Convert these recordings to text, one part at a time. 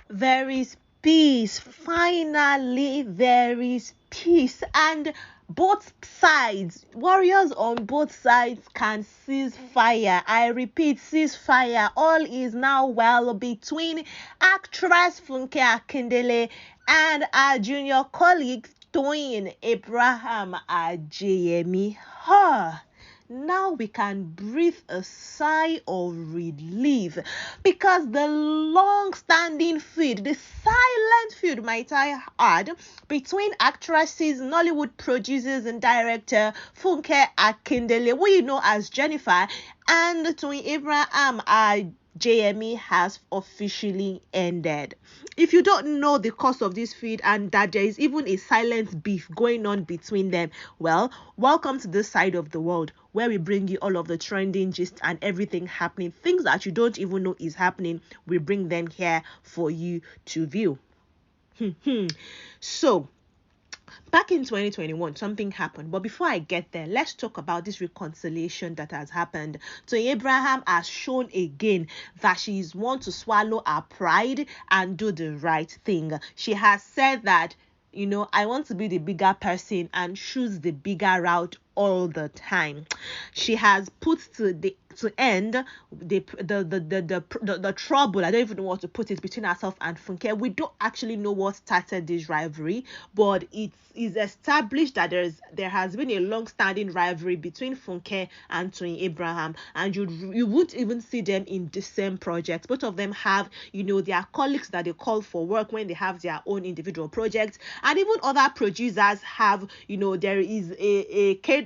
There is peace. Finally, there is peace. And both sides, warriors on both sides can cease fire. I repeat, cease fire. All is now well between actress Funke Akindele and our junior colleague Toyin Abraham Ajayemi. Now we can breathe a sigh of relief because the long-standing feud, the silent feud, might I add, between actresses, Nollywood producers and director Funke Akindele, who you know as Jennifer, and Toyin Abraham JME has officially ended. If you don't know the cause of this feud and that there is even a silent beef going on between them, well, welcome to this side of the world where we bring you all of the trending gist and everything happening, things that you don't even know is happening. We bring them here for you to view. So, back in 2021, something happened. But before I get there, let's talk about this reconciliation that has happened. So Abraham has shown again that she is one to swallow her pride and do the right thing. She has said that, I want to be the bigger person and choose the bigger route all the time. She has put to end the trouble, I don't even know what to put it, between herself and Funke. We don't actually know what started this rivalry, but it is established that there has been a long-standing rivalry between Funke and Toyin Abraham, and you won't even see them in the same projects. Both of them have, their colleagues that they call for work when they have their own individual projects, and even other producers have, there is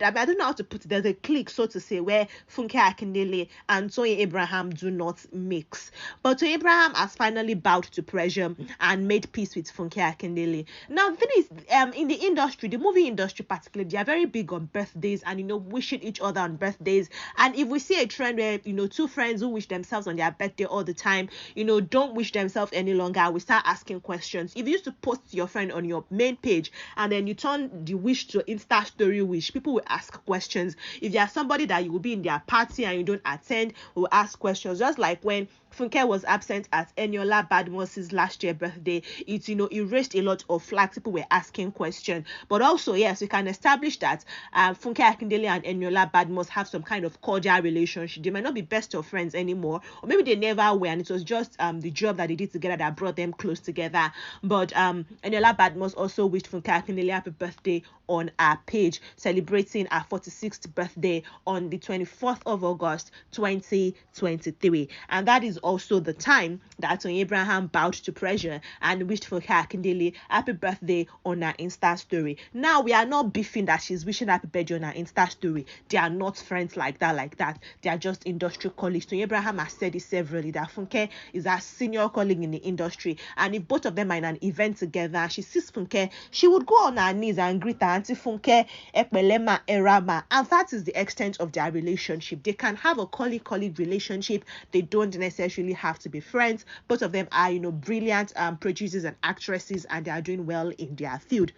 I don't know how to put it. There's a clique, so to say, where Funke Akindele and Toyin Abraham do not mix. But Toyin Abraham has finally bowed to pressure and made peace with Funke Akindele. Now, the thing is, in the industry, the movie industry particularly, they are very big on birthdays and, wishing each other on birthdays. And if we see a trend where, two friends who wish themselves on their birthday all the time, don't wish themselves any longer, we start asking questions. If you used to post your friend on your main page and then you turn the wish to Insta story wish, people will ask questions. If you are somebody that you will be in their party and you don't attend, will ask questions. Just like when Funke was absent at Eniola Badmos's last year birthday, it erased a lot of flags. People were asking questions. But also, yes, we can establish that Funke Akindele and Eniola Badmos have some kind of cordial relationship. They might not be best of friends anymore, or maybe they never were, and it was just the job that they did together that brought them close together. But Eniola Badmos also wished Funke Akindele happy birthday on our page, celebrating our 46th birthday on the 24th of August 2023. And that is also the time that Toyin Abraham bowed to pressure and wished Funke Akindele happy birthday on her Insta story. Now, we are not beefing that she's wishing happy birthday on her Insta story. They are not friends like that. They are just industry colleagues. Toyin Abraham has said it severally that Funke is a senior colleague in the industry, and if both of them are in an event together, she sees Funke, she would go on her knees and greet her Auntie Funke, Epelema, Erama, and that is the extent of their relationship. They can have a colleague relationship. They don't necessarily have to be friends. Both of them are, brilliant producers and actresses, and they are doing well in their field.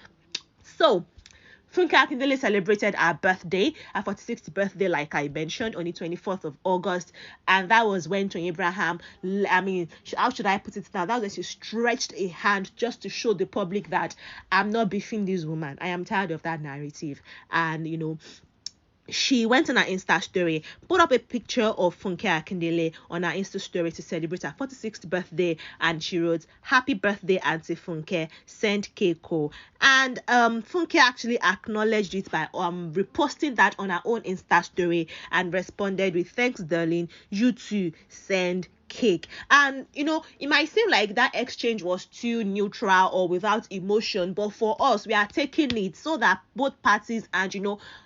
So, Funke Akindele celebrated her birthday, her 46th birthday, like I mentioned, on the 24th of August. And that was when Toyin Abraham, how should I put it now? That was when she stretched a hand just to show the public that I'm not beefing this woman. I am tired of that narrative. And, she went on her Insta story, put up a picture of Funke Akindele on her Insta story to celebrate her 46th birthday, and she wrote, "Happy birthday, Auntie Funke, send Keiko." And Funke actually acknowledged it by reposting that on her own Insta story and responded with, "Thanks, darling, you too, send cake." And it might seem like that exchange was too neutral or without emotion, but for us, we are taking it so that both parties and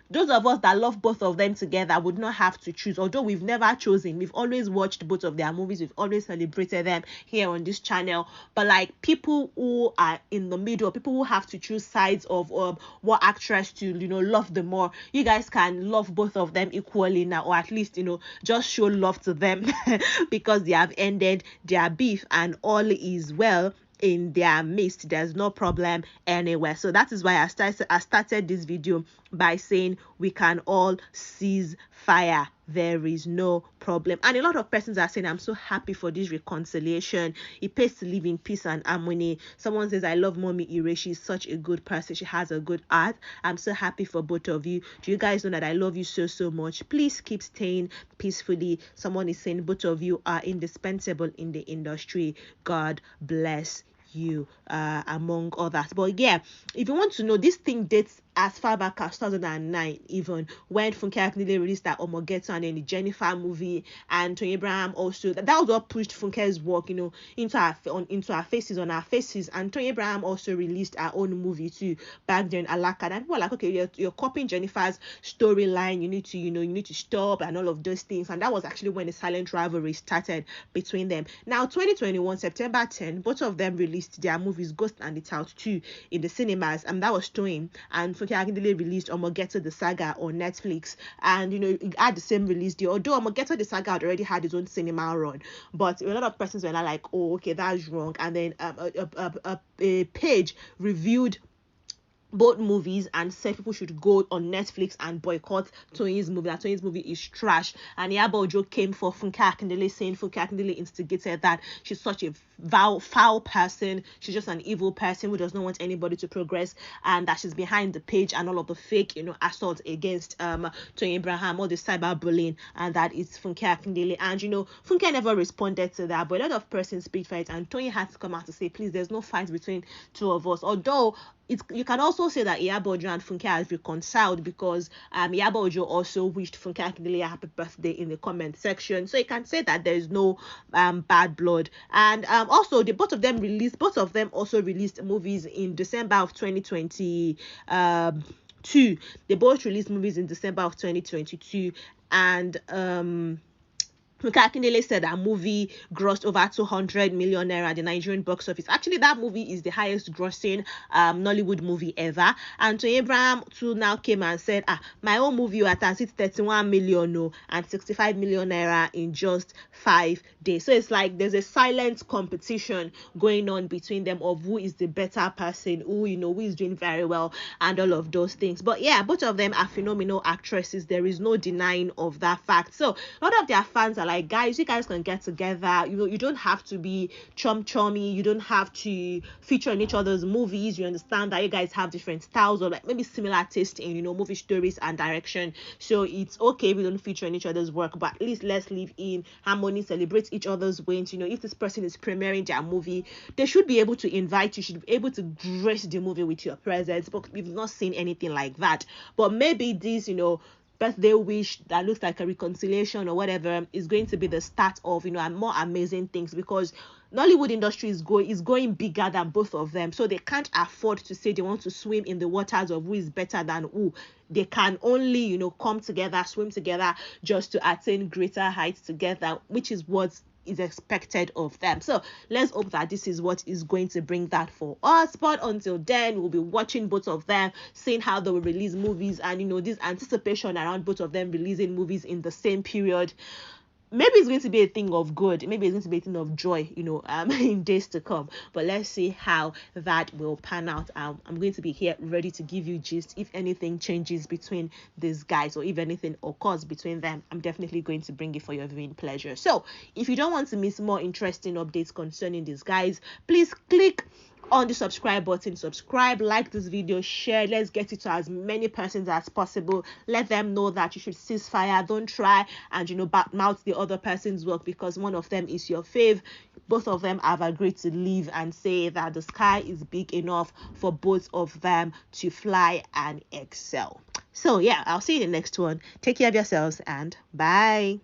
those of us that love both of them together would not have to choose. Although we've never chosen, we've always watched both of their movies, we've always celebrated them here on this channel. But like people who are in the middle, people who have to choose sides of what actress to love the more, you guys can love both of them equally now, or at least just show love to them because they have ended their beef and all is well in their midst. There's no problem anywhere. So that is why I started this video by saying we can all cease fire. There is no problem. And a lot of persons are saying, I'm so happy for this reconciliation. It pays to live in peace and harmony. Someone says, I love Mommy Ire. She's such a good person. She has a good heart. I'm so happy for both of you. Do you guys know that I love you so, so much? Please keep staying peacefully. Someone is saying both of you are indispensable in the industry. God bless you, among others. But yeah, if you want to know, this thing dates as far back as 2009, even when Funke Akindele released that Omogeto and then the Jennifer movie, and Toyin Abraham also, that was what pushed Funke's work, into our faces, on our faces. And Toyin Abraham also released her own movie too back then, Alaka, and people were like, okay, you're copying Jennifer's storyline, you need to stop, and all of those things. And that was actually when the silent rivalry started between them. Now 2021 September 10, both of them released their movies Ghost and the Tout 2 in the cinemas, and that was Toyin. And Funke Akindele released Omogeto the Saga on Netflix, and it had the same release day, although Omogeto the Saga had already had its own cinema run. But a lot of persons were like, oh, okay, that's wrong. And then a page reviewed both movies and said people should go on Netflix and boycott Toyin's movie. That Toyin's movie is trash. And Iyabo Ojo came for Funke Akindele, saying Funke Akindele instigated that. She's such a foul person. She's just an evil person who does not want anybody to progress, and that she's behind the page and all of the fake, assault against Toyin Abraham, all the cyberbullying, and that it's Funke Akindele. And Funke never responded to that, but a lot of persons speak for it, and Toyin had to come out to say, please, there's no fight between two of us. Although you can also say that Iyabo Ojo and Funke have reconciled, because Iyabo Ojo also wished Funke Akindele a happy birthday in the comment section. So you can say that there is no bad blood. And also both of them also released movies in December of 2020. They both released movies in December of 2022, and Funke Akindele said that movie grossed over 200 million naira at the Nigerian box office. Actually, that movie is the highest grossing Nollywood movie ever. And Toyin Abraham too now came and said, my own movie has hit 31 million and 65 million naira in just 5 days. So it's like there's a silent competition going on between them of who is the better person, who is doing very well, and all of those things. But yeah, both of them are phenomenal actresses. There is no denying of that fact. So a lot of their fans are like, guys, you guys can get together. You don't have to be chummy. You don't have to feature in each other's movies. You understand that you guys have different styles, or like maybe similar taste in movie stories and direction. So it's okay if we don't feature in each other's work, but at least let's live in harmony, celebrate each other's wins. If this person is premiering their movie, they should be able to invite you, should be able to grace the movie with your presence. But we've not seen anything like that. But maybe this birthday wish that looks like a reconciliation or whatever is going to be the start of more amazing things, because Nollywood industry is going bigger than both of them. So they can't afford to say they want to swim in the waters of who is better than who. They can only come together, swim together, just to attain greater heights together, which is what is expected of them. So let's hope that this is what is going to bring that for us. But until then, we'll be watching both of them, seeing how they will release movies, and this anticipation around both of them releasing movies in the same period. Maybe it's going to be a thing of good. Maybe it's going to be a thing of joy, in days to come. But let's see how that will pan out. I'm going to be here ready to give you gist if anything changes between these guys, or if anything occurs between them. I'm definitely going to bring it for your viewing pleasure. So if you don't want to miss more interesting updates concerning these guys, please click on the subscribe button, like this video, share. Let's get it to as many persons as possible. Let them know that you should cease fire. Don't try and badmouth the other person's work because one of them is your fave. Both of them have agreed to leave and say that the sky is big enough for both of them to fly and excel. So yeah, I'll see you in the next one. Take care of yourselves and bye.